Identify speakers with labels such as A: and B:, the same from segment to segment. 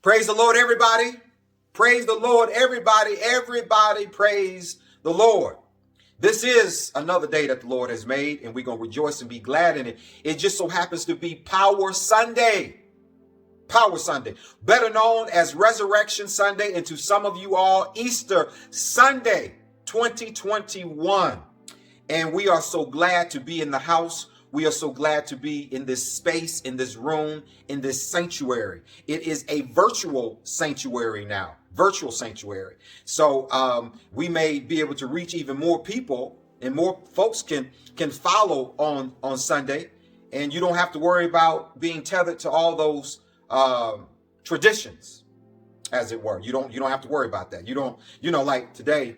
A: Praise the Lord, everybody. Praise the Lord, everybody. Everybody praise the Lord. This is another day that the Lord has made, and we're going to rejoice and be glad in it. It just so happens to be Power Sunday. Power Sunday, better known as Resurrection Sunday, and to some of you all, Easter Sunday 2021. And we are so glad to be in the house. We are so glad to be in this space, in this room, in this sanctuary. It is a virtual sanctuary now, virtual sanctuary. So we may be able to reach even more people, and more folks can follow on Sunday. And you don't have to worry about being tethered to all those traditions, as it were. You don't have to worry about that. Like today,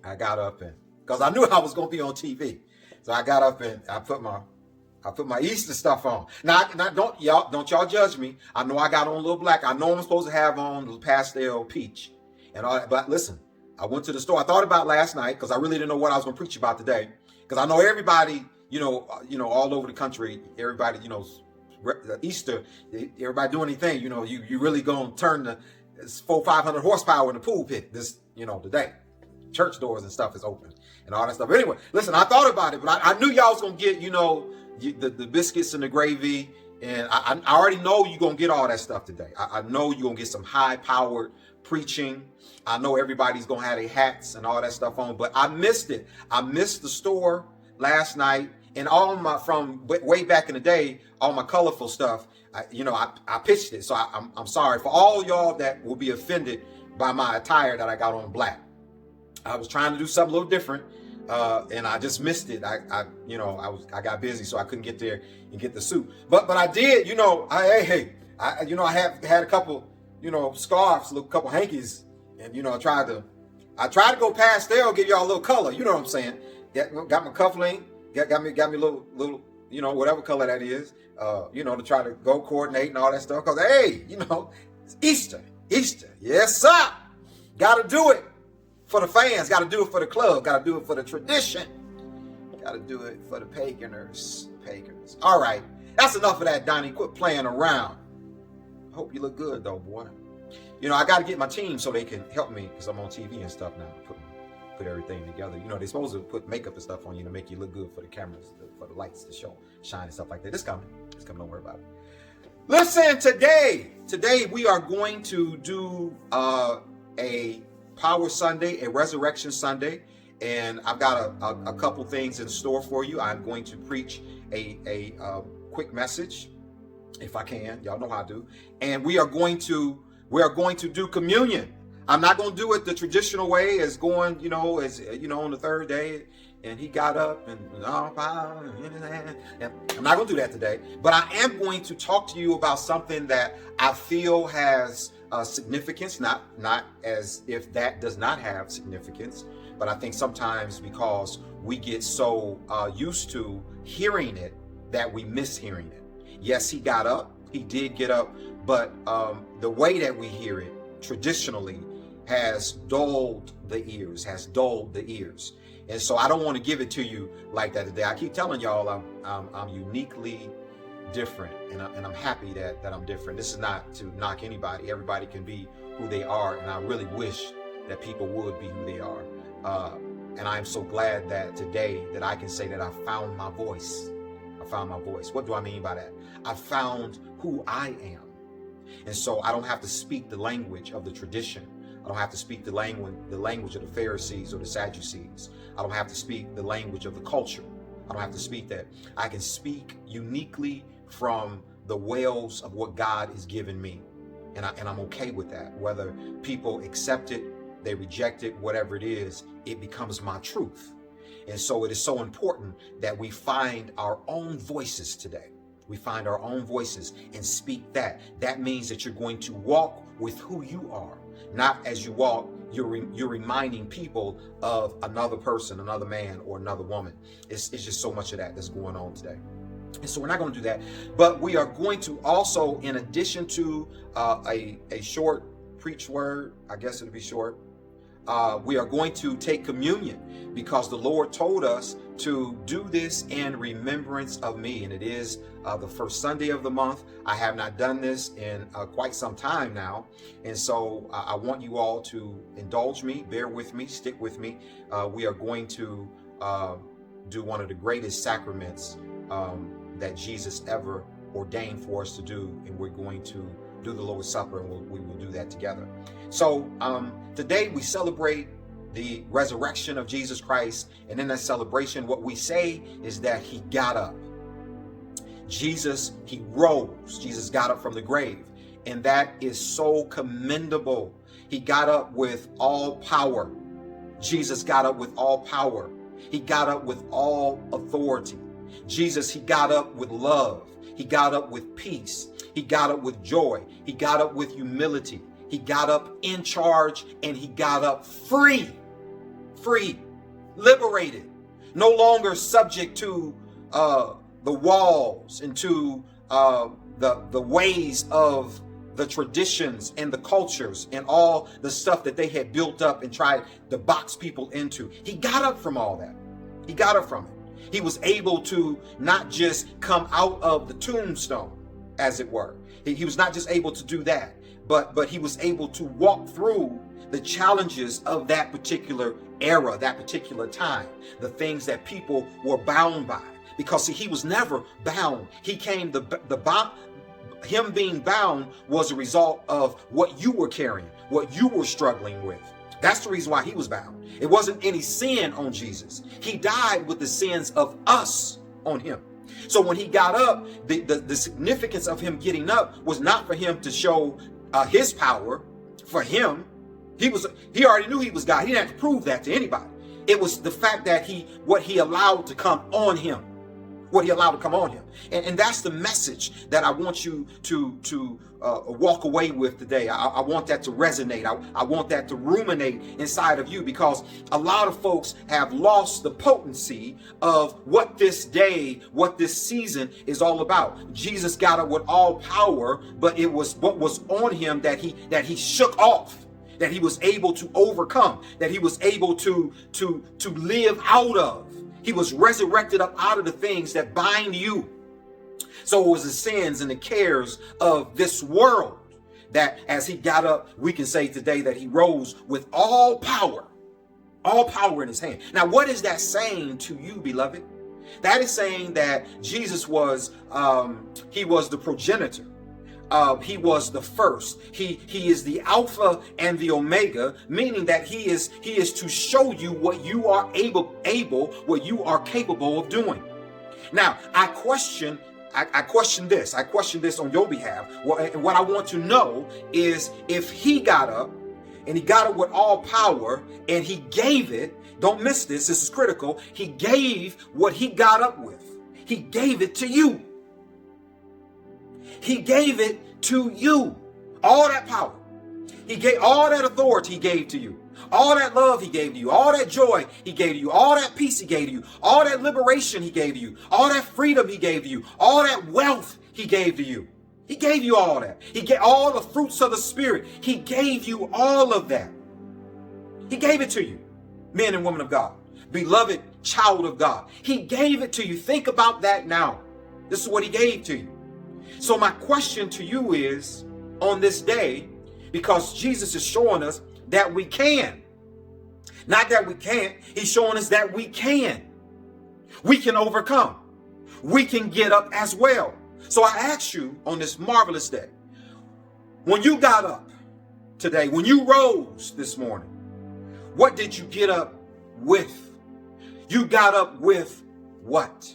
A: I got up and because I knew I was going to be on TV, so I got up and I put my Easter stuff on. Now don't y'all judge me. I know I got on a little black. I know I'm supposed to have on the pastel peach and all that. But listen, I went to the store. I thought about last night because I really didn't know what I was going to preach about today. Because I know everybody, all over the country, everybody, Easter, everybody doing anything, you really gonna turn the 400-500 horsepower in the pool pit this, today. Church doors and stuff is open and all that stuff. Anyway, listen, I thought about it, but I knew y'all was gonna get, the biscuits and the gravy, and I already know you're gonna get all that stuff today. I know you're gonna get some high-powered preaching. I know everybody's gonna have their hats and all that stuff on, but I missed it. I missed the store last night. And from way back in the day, all my colorful stuff, I pitched it. So I'm sorry for all y'all that will be offended by my attire that I got on black. I was trying to do something a little different, and I just missed it. I got busy, so I couldn't get there and get the suit. But I did, I had a couple, scarves, a couple hankies, and I tried to go pastel, give y'all a little color. You know what I'm saying? Got my cufflink. Got me a little, whatever color that is, to try to go coordinate and all that stuff. Because, hey, it's Easter. Yes, sir. Got to do it for the fans. Got to do it for the club. Got to do it for the tradition. Got to do it for the pagans. All right. That's enough of that, Donnie. Quit playing around. Hope you look good, though, boy. I got to get my team so they can help me because I'm on TV and stuff now. Put everything together. They're supposed to put makeup and stuff on you to make you look good for the cameras, for the lights to show, shine and stuff like that. It's coming. Don't worry about it. Listen, today we are going to do a Power Sunday, a Resurrection Sunday, and I've got a couple things in store for you. I'm going to preach a quick message, if I can. Y'all know how I do. And we are going to do communion. I'm not going to do it the traditional way as going, on the third day and he got up and I'm not going to do that today. But I am going to talk to you about something that I feel has significance, not as if that does not have significance, but I think sometimes because we get so used to hearing it that we miss hearing it. Yes, he got up. He did get up. But the way that we hear it traditionally has dulled the ears. And so I don't want to give it to you like that today. I keep telling y'all I'm uniquely different, and I'm happy that I'm different. This is not to knock anybody. Everybody can be who they are, and I really wish that people would be who they are. And I'm so glad that today that I can say that I found my voice. What do I mean by that? I found who I am. And so I don't have to speak the language of the tradition. I don't have to speak the language of the Pharisees or the Sadducees. I don't have to speak the language of the culture. I don't have to speak that. I can speak uniquely from the wells of what God has given me. And I'm okay with that. Whether people accept it, they reject it, whatever it is, it becomes my truth. And so it is so important that we find our own voices today. We find our own voices and speak that. That means that you're going to walk with who you are. Not as you walk, you're reminding people of another person, another man or another woman. It's just so much of that that's going on today. And so we're not going to do that. But we are going to also, in addition to a short preach word, I guess it'll be short, we are going to take communion because the Lord told us to do this in remembrance of me. And it is the first Sunday of the month. I have not done this in quite some time now. And so I want you all to indulge me, bear with me, stick with me. We are going to do one of the greatest sacraments that Jesus ever ordained for us to do. And we're going to do the Lord's Supper, and we will do that together. So today we celebrate the resurrection of Jesus Christ. And in that celebration, what we say is that he got up. Jesus, he rose. Jesus got up from the grave. And that is so commendable. He got up with all power. Jesus got up with all power. He got up with all authority. Jesus, he got up with love. He got up with peace. He got up with joy. He got up with humility. He got up in charge, and he got up free, liberated, no longer subject to the walls and to the ways of the traditions and the cultures and all the stuff that they had built up and tried to box people into. He got up from all that. He got up from it. He was able to not just come out of the tombstone, as it were. He was not just able to do that, but he was able to walk through the challenges of that particular era, that particular time, the things that people were bound by. Because see, he was never bound. He came, him being bound was a result of what you were carrying, what you were struggling with. That's the reason why he was bound. It wasn't any sin on Jesus. He died with the sins of us on him. So when he got up, the significance of him getting up was not for him to show his power. For him, he already knew he was God. He didn't have to prove that to anybody. It was the fact that what he allowed to come on him. What he allowed to come on him. And that's the message that I want you to walk away with today. I want that to resonate. I want that to ruminate inside of you, because a lot of folks have lost the potency of what this day, what this season is all about. Jesus got up with all power, but it was what was on him that he shook off, that he was able to overcome, that he was able to live out of. He was resurrected up out of the things that bind you. So it was the sins and the cares of this world that as he got up, we can say today that he rose with all power in his hand. Now, what is that saying to you, beloved? That is saying that Jesus was, he was the progenitor. He was the first. He is the Alpha and the Omega, meaning that he is to show you what you are what you are capable of doing. Now, I question this on your behalf. What I want to know is, if he got up and he got up with all power and he gave it, don't miss this, this is critical. He gave what he got up with. He gave it to you. He gave it to you. All that power. He gave all that authority he gave to you. All that love he gave to you. All that joy he gave to you. All that peace he gave to you. All that liberation he gave to you. All that freedom he gave to you. All that wealth he gave to you. He gave you all that. He gave all the fruits of the Spirit. He gave you all of that. He gave it to you, men and women of God, beloved child of God. He gave it to you. Think about that now. This is what he gave to you. So my question to you is, on this day, because Jesus is showing us that we can, not that we can't, he's showing us that we can overcome. We can get up as well. So I ask you on this marvelous day, when you got up today, when you rose this morning, what did you get up with? You got up with what?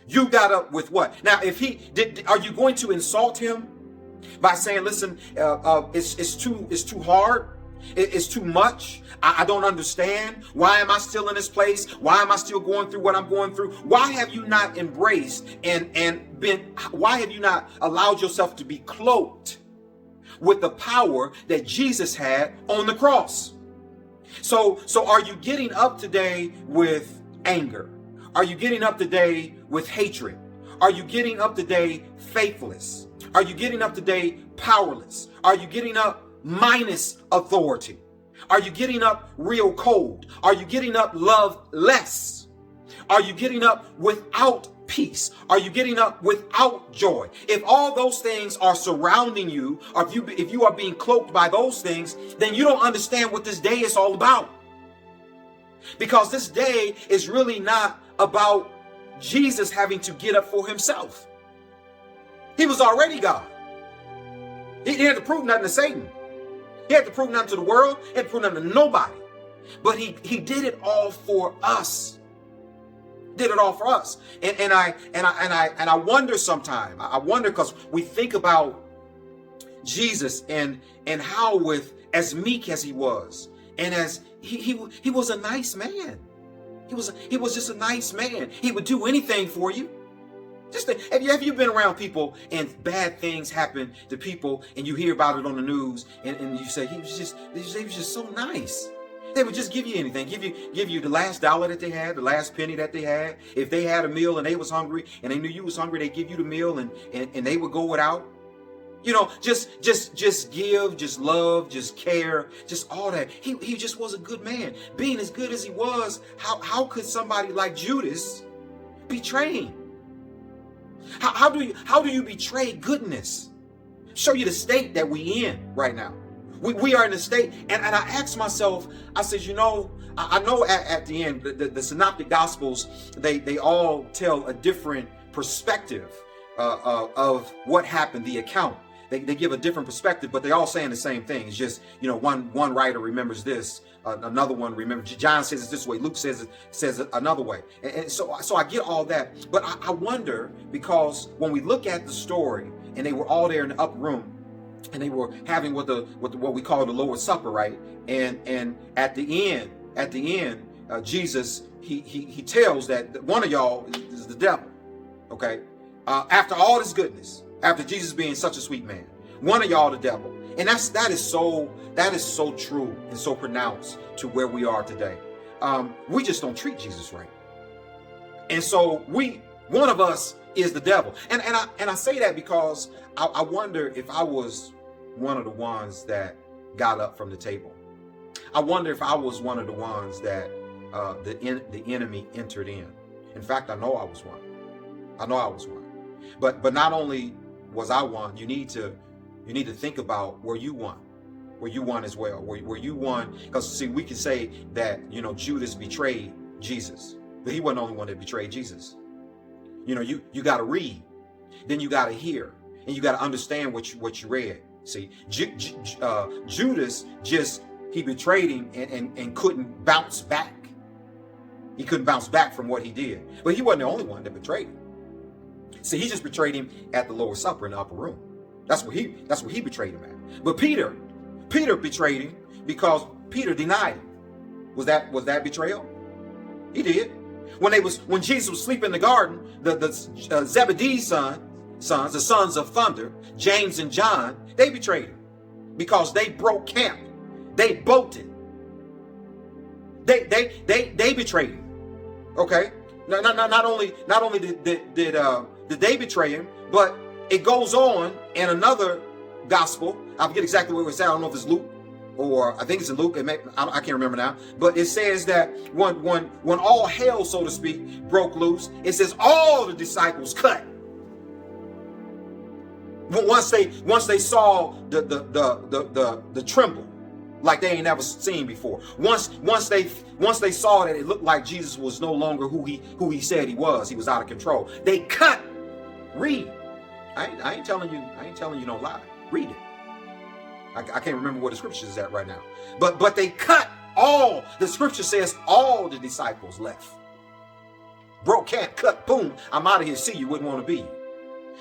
A: You got up with what? Now, if he did, are you going to insult him by saying, listen, it's too hard. It's too much. I don't understand. Why am I still in this place? Why am I still going through what I'm going through? Why have you not embraced why have you not allowed yourself to be cloaked with the power that Jesus had on the cross? So are you getting up today with anger? Are you getting up today with hatred? Are you getting up today faithless? Are you getting up today powerless? Are you getting up minus authority? Are you getting up real cold? Are you getting up love less? Are you getting up without peace? Are you getting up without joy? If all those things are surrounding you, or if you are being cloaked by those things, then you don't understand what this day is all about. Because this day is really not about Jesus having to get up for himself. He was already God. He didn't have to prove nothing to Satan. He had to prove nothing to the world. He had to prove nothing to nobody. But he did it all for us. Did it all for us. And I wonder sometimes. I wonder because we think about Jesus and how with as meek as he was, and as he was a nice man. He was just a nice man. He would do anything for you. Have you been around people and bad things happen to people and you hear about it on the news and you say he was just so nice. They would just give you anything, give you the last dollar that they had, the last penny that they had. If they had a meal and they was hungry and they knew you was hungry, they'd give you the meal and they would go without. You know, just give, just love, just care, just all that. He just was a good man. Being as good as he was, how could somebody like Judas betray him? How do you betray goodness? Show you the state that we in right now. We are in a state, and I asked myself, I said, you know, I know at the end, the synoptic gospels, they all tell a different perspective of what happened, the account. They give a different perspective, but they all saying the same thing. It's just, you know, one writer remembers this, another one remembers. John says it this way, Luke says it another way, and so I get all that. But I wonder, because when we look at the story, and they were all there in the upper room, and they were having what we call the Lord's Supper, right? And at the end, Jesus he tells that one of y'all is the devil. Okay, after all this goodness, after Jesus being such a sweet man, one of y'all the devil, and that is so true and so pronounced to where we are today. We just don't treat Jesus right, and so one of us is the devil, and I say that because I wonder if I was one of the ones that got up from the table. I wonder if I was one of the ones that the enemy entered in. In fact, I know I was one. But not only was I one, you need to think about where you won. Where you won as well. Where you won, because see, we can say that, you know, Judas betrayed Jesus, but he wasn't the only one that betrayed Jesus. You know, you got to read, then you got to hear, and you got to understand what you read. See, Judas he betrayed him and couldn't bounce back. He couldn't bounce back from what he did. But he wasn't the only one that betrayed him. See, he just betrayed him at the Lord's Supper in the upper room. That's where he betrayed him at. But Peter betrayed him because Peter denied him. Was that betrayal? He did. When Jesus was sleeping in the garden, the Zebedee's sons, the sons of thunder, James and John, they betrayed him because they broke camp. They bolted. They betrayed him. Okay. Not only did they betray him, but it goes on in another gospel. I forget exactly where it said. I don't know if it's Luke or I think it's in Luke. I can't remember now. But it says that when all hell, so to speak, broke loose, it says all the disciples cut. Once they saw the tremble like they ain't never seen before. Once they saw that it looked like Jesus was no longer who he said he was. He was out of control. They cut. Read. I ain't telling you no lie. Read it. I can't remember where the scripture is at right now. But they cut all. The scripture says all the disciples left. Broke camp, cut, boom. I'm out of here. See, you wouldn't want to be.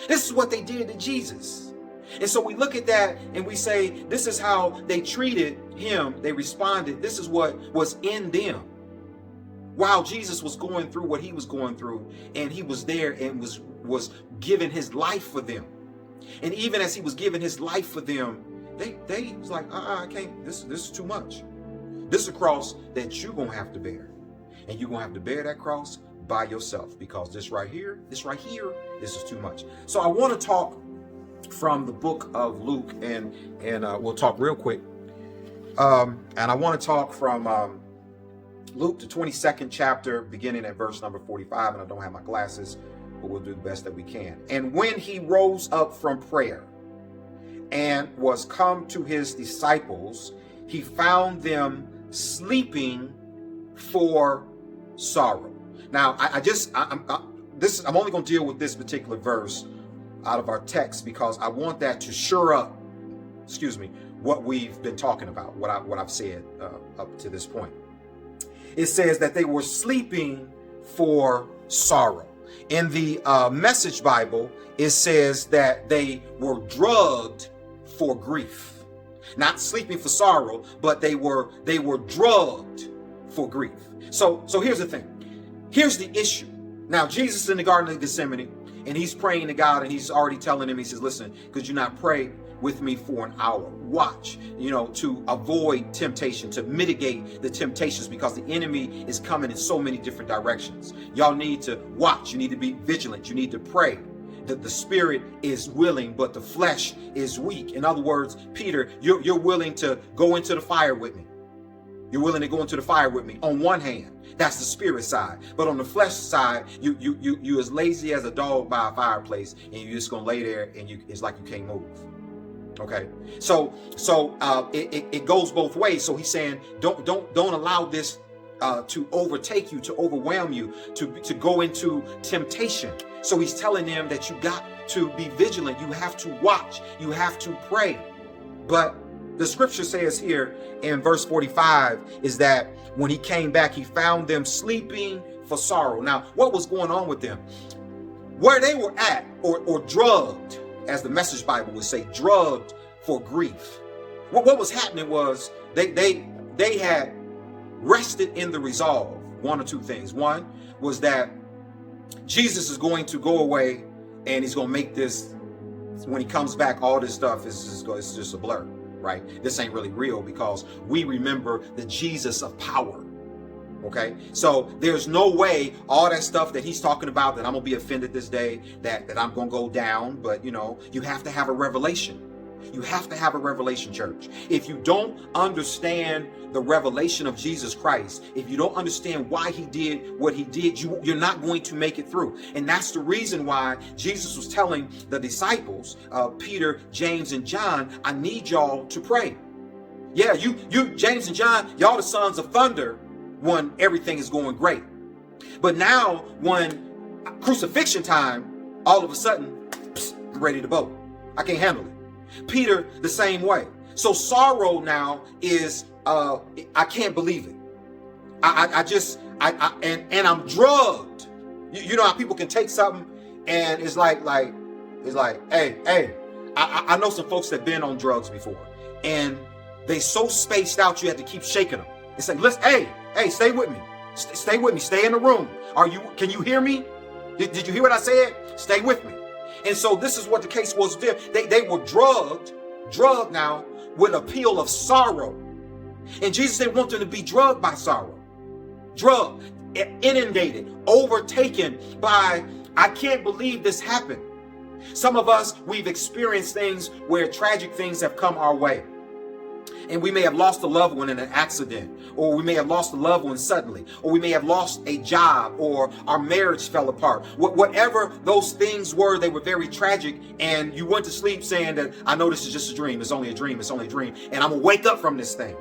A: This is what they did to Jesus. And so we look at that and we say, this is how they treated him. They responded. This is what was in them while Jesus was going through what he was going through. And he was there and was giving his life for them. And even as he was giving his life for them, they was like, I can't, this is too much. This is a cross that you're going to have to bear. And you're going to have to bear that cross by yourself, because this right here, this is too much. So I want to talk from the book of Luke, and we'll talk real quick And I want to talk from Luke, the 22nd chapter, beginning at verse number 45. And I don't have my glasses, but we'll do the best that we can. And when he rose up from prayer and was come to his disciples, he found them sleeping for sorrow. Now, I'm only going to deal with this particular verse out of our text because I want that to shore up, what we've been talking about, what I've said up to this point. It says that they were sleeping for sorrow. In the Message Bible, it says that they were drugged for grief. Not sleeping for sorrow, but they were drugged for grief. So here's the thing. Here's the issue. Now, Jesus is in the Garden of Gethsemane, and he's praying to God, and he's already telling him, he says, listen, could you not pray with me for an hour? Watch, to avoid temptation, to mitigate the temptations, because the enemy is coming in so many different directions. Y'all need to watch. You need to be vigilant. You need to pray. That the spirit is willing, but the flesh is weak. In other words, Peter, you're willing to go into the fire with me. You're willing to go into the fire with me. On one hand, that's the spirit side. But on the flesh side, you as lazy as a dog by a fireplace, and you're just gonna lay there, and it's like you can't move. Okay, so it goes both ways. So he's saying, don't allow this to overtake you, to overwhelm you, to go into temptation. So he's telling them that you got to be vigilant. You have to watch. You have to pray. But the scripture says here in verse 45 is that when he came back, he found them sleeping for sorrow. Now, what was going on with them? Where they were at, or drugged, as the Message Bible would say, drugged for grief. What was happening was they had rested in the resolve. One or two things. One was that Jesus is going to go away, and he's going to make this, when he comes back, all this stuff is just a blur, right? This ain't really real, because we remember the Jesus of power. Okay, so there's no way all that stuff that he's talking about, that I'm gonna be offended this day, that I'm gonna go down. But you have to have a revelation. You have to have a revelation, church. If you don't understand the revelation of Jesus Christ, if you don't understand why he did what he did, you're not going to make it through. And that's the reason why Jesus was telling the disciples, Peter, James, and John, I need y'all to pray. Yeah, you James and John, y'all the sons of thunder when everything is going great. But now when crucifixion time, all of a sudden, I'm ready to bolt. I can't handle it. Peter, the same way. So sorrow now is, I can't believe it. And I'm drugged. You know how people can take something and it's like, hey, I know some folks that been on drugs before, and they so spaced out, you had to keep shaking them. It's like, listen, hey, stay with me. Stay with me. Stay in the room. Can you hear me? Did you hear what I said? Stay with me. And so this is what the case was there. They were drugged now with a appeal of sorrow. And Jesus didn't want them to be drugged by sorrow. Drugged, inundated, overtaken by, I can't believe this happened. Some of us, we've experienced things where tragic things have come our way. And we may have lost a loved one in an accident, or we may have lost a loved one suddenly, or we may have lost a job, or our marriage fell apart. Whatever those things were, they were very tragic, and you went to sleep saying that, I know this is just a dream. It's only a dream. It's only a dream. And I'm going to wake up from this thing.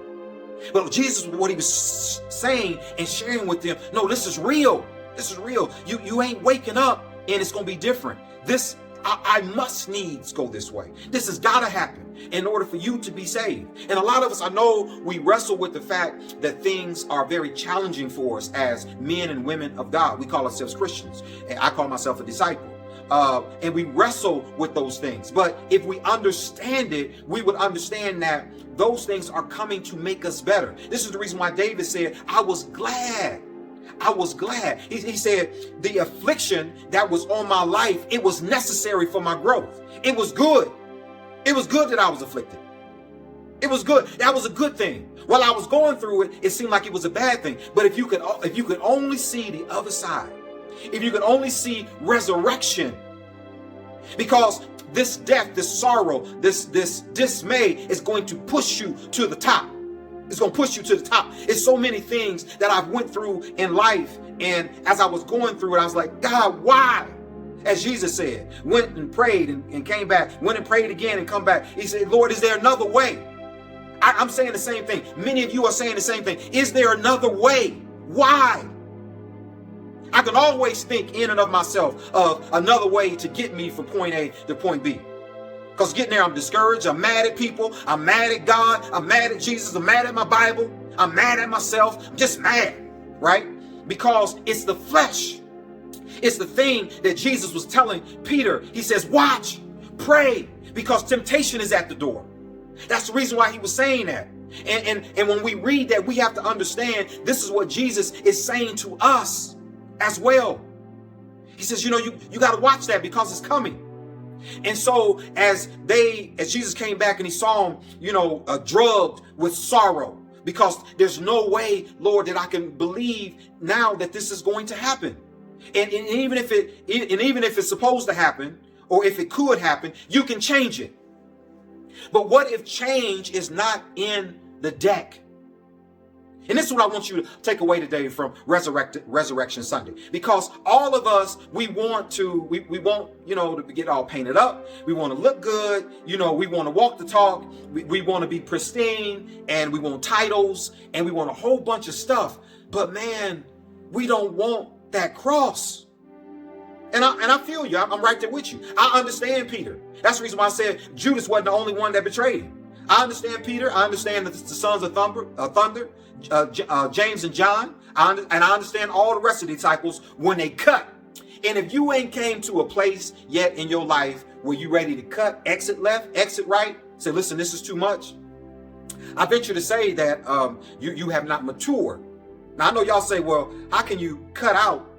A: But Jesus, what he was saying and sharing with them, no, this is real. This is real. You ain't waking up and it's going to be different. I must needs go this way. This has got to happen in order for you to be saved. And a lot of us, I know we wrestle with the fact that things are very challenging for us as men and women of God. We call ourselves Christians, and I call myself a disciple. And we wrestle with those things. But if we understand it, we would understand that those things are coming to make us better. This is the reason why David said, I was glad. I was glad. He said, the affliction that was on my life, it was necessary for my growth. It was good. It was good that I was afflicted. It was good. That was a good thing. While I was going through it, it seemed like it was a bad thing. But if you could only see the other side, if you could only see resurrection, because this death, this sorrow, this dismay is going to push you to the top. It's going to push you to the top. It's so many things that I've went through in life. And as I was going through it, I was like, God, why? As Jesus said, went and prayed and came back, went and prayed again and come back. He said, Lord, is there another way? I'm saying the same thing. Many of you are saying the same thing. Is there another way? Why? I can always think in and of myself of another way to get me from point A to point B. Because getting there, I'm discouraged. I'm mad at people. I'm mad at God. I'm mad at Jesus. I'm mad at my Bible. I'm mad at myself. I'm just mad, right? Because it's the flesh. It's the thing that Jesus was telling Peter. He says, watch, pray, because temptation is at the door. That's the reason why he was saying that. And when we read that, we have to understand this is what Jesus is saying to us as well. He says, you got to watch that because it's coming. And so as Jesus came back and he saw him, drugged with sorrow, because there's no way, Lord, that I can believe now that this is going to happen. And even if it's supposed to happen, or if it could happen, you can change it. But what if change is not in the deck? And this is what I want you to take away today from Resurrection Sunday. Because all of us, we want to get all painted up. We want to look good. We want to walk the talk. We want to be pristine, and we want titles, and we want a whole bunch of stuff. But man, we don't want that cross. And I feel you. I'm right there with you. I understand Peter. That's the reason why I said Judas wasn't the only one that betrayed him. I understand Peter. I understand the sons of thunder, James and John. And I understand all the rest of the disciples when they cut. And if you ain't came to a place yet in your life where you ready to cut, exit left, exit right, say, listen, this is too much, I venture to say that you have not matured. Now, I know y'all say, well, how can you cut out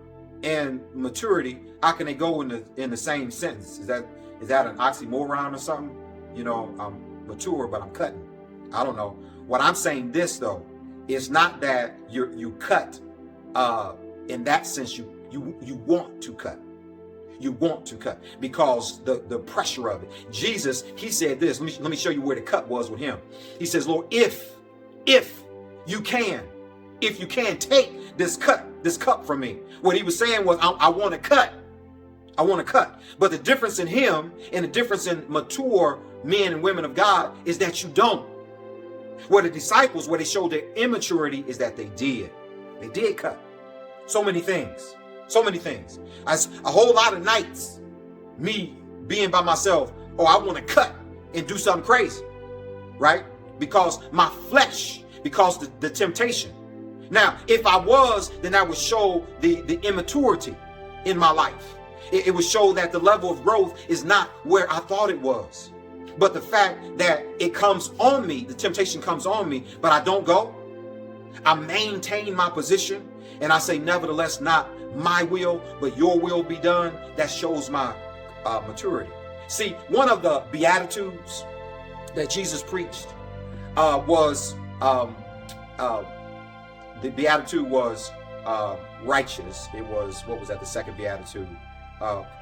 A: and maturity? How can they go in the same sentence? Is that an oxymoron or something? I'm mature, but I'm cutting. I don't know. What I'm saying this though is not that you cut in that sense. You want to cut. You want to cut because the pressure of it. Jesus, he said this. Let me show you where the cut was with him. He says, Lord, if you can take this cup from me. What he was saying was, I want to cut. I want to cut. But the difference in him and the difference in mature men and women of God is that you don't. Where the disciples, where they showed their immaturity, is that they did cut. So many things. As a whole lot of nights, me being by myself, I want to cut and do something crazy, right? Because my flesh, because the temptation. Now, if I was, then that would show the immaturity in my life. It would show that the level of growth is not where I thought it was. But the fact that it comes on me, the temptation comes on me, but I don't go. I maintain my position and I say, nevertheless, not my will, but your will be done. That shows my maturity. See, one of the Beatitudes that Jesus preached was the Beatitude was righteous. It was, what was that, the second Beatitude?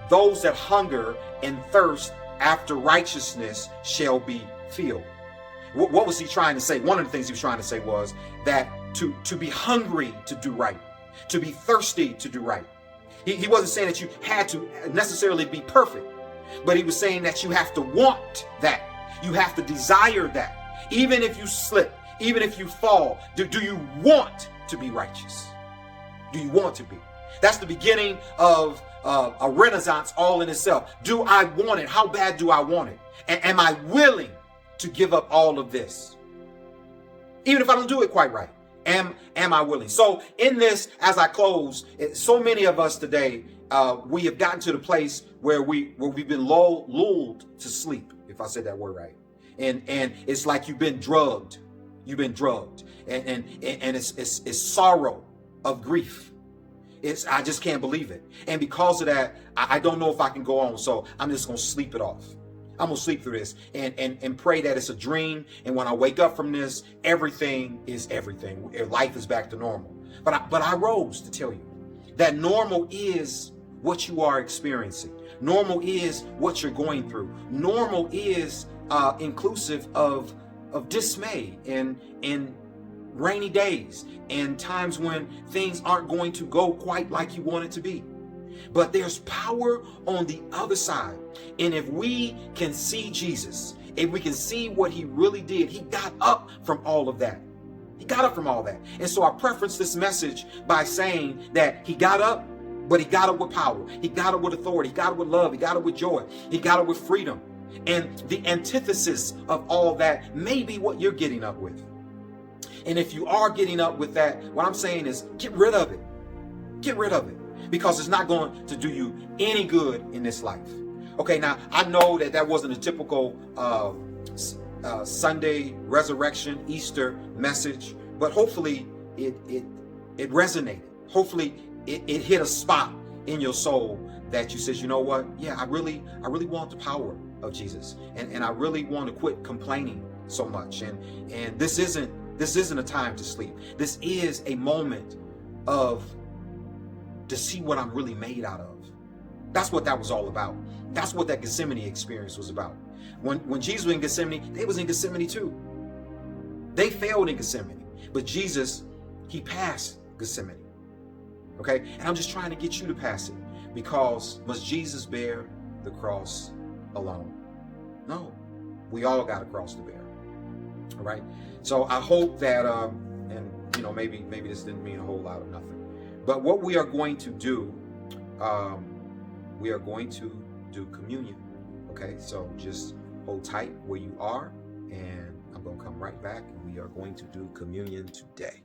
A: Those that hunger and thirst after righteousness shall be filled. What was he trying to say? One of the things he was trying to say was that to be hungry to do right, to be thirsty to do right. He wasn't saying that you had to necessarily be perfect, but he was saying that you have to want that. You have to desire that. Even if you slip, even if you fall, do you want to be righteous? Do you want to be? That's the beginning of a renaissance all in itself. Do I want it? How bad do I want it? And am I willing to give up all of this? Even if I don't do it quite right, am I willing? So in this, as I close, so many of us today, we have gotten to the place where we've been lulled to sleep, if I said that word right. And it's like you've been drugged. You've been drugged. And it's sorrow of grief. I just can't believe it. And because of that, I don't know if I can go on. So I'm just going to sleep it off. I'm going to sleep through this and pray that it's a dream. And when I wake up from this, everything is everything. Life is back to normal. But I rose to tell you that normal is what you are experiencing. Normal is what you're going through. Normal is inclusive of dismay and rainy days and times when things aren't going to go quite like you want it to be. But there's power on the other side. And if we can see Jesus, if we can see what he really did, he got up from all of that. He got up from all that. And so I preference this message by saying that he got up, but he got up with power. He got up with authority. He got up with love. He got up with joy. He got up with freedom. And the antithesis of all that may be what you're getting up with. And if you are getting up with that, what I'm saying is get rid of it. Get rid of it. Because it's not going to do you any good in this life. Okay, now I know that wasn't a typical Sunday resurrection, Easter message, but hopefully it resonated. Hopefully it hit a spot in your soul that you says, you know what? Yeah, I really want the power of Jesus, and I really want to quit complaining so much. And this isn't a time to sleep. This is a moment to see what I'm really made out of. That's what that was all about. That's what that Gethsemane experience was about. When Jesus was in Gethsemane, they was in Gethsemane too. They failed in Gethsemane, but Jesus, he passed Gethsemane. Okay, and I'm just trying to get you to pass it, because must Jesus bear the cross alone? No, we all got a cross to bear. All right, so I hope that and you know, maybe this didn't mean a whole lot of nothing. But what we are going to do, we are going to do communion. Okay, so just hold tight where you are, and I'm going to come right back, and we are going to do communion today.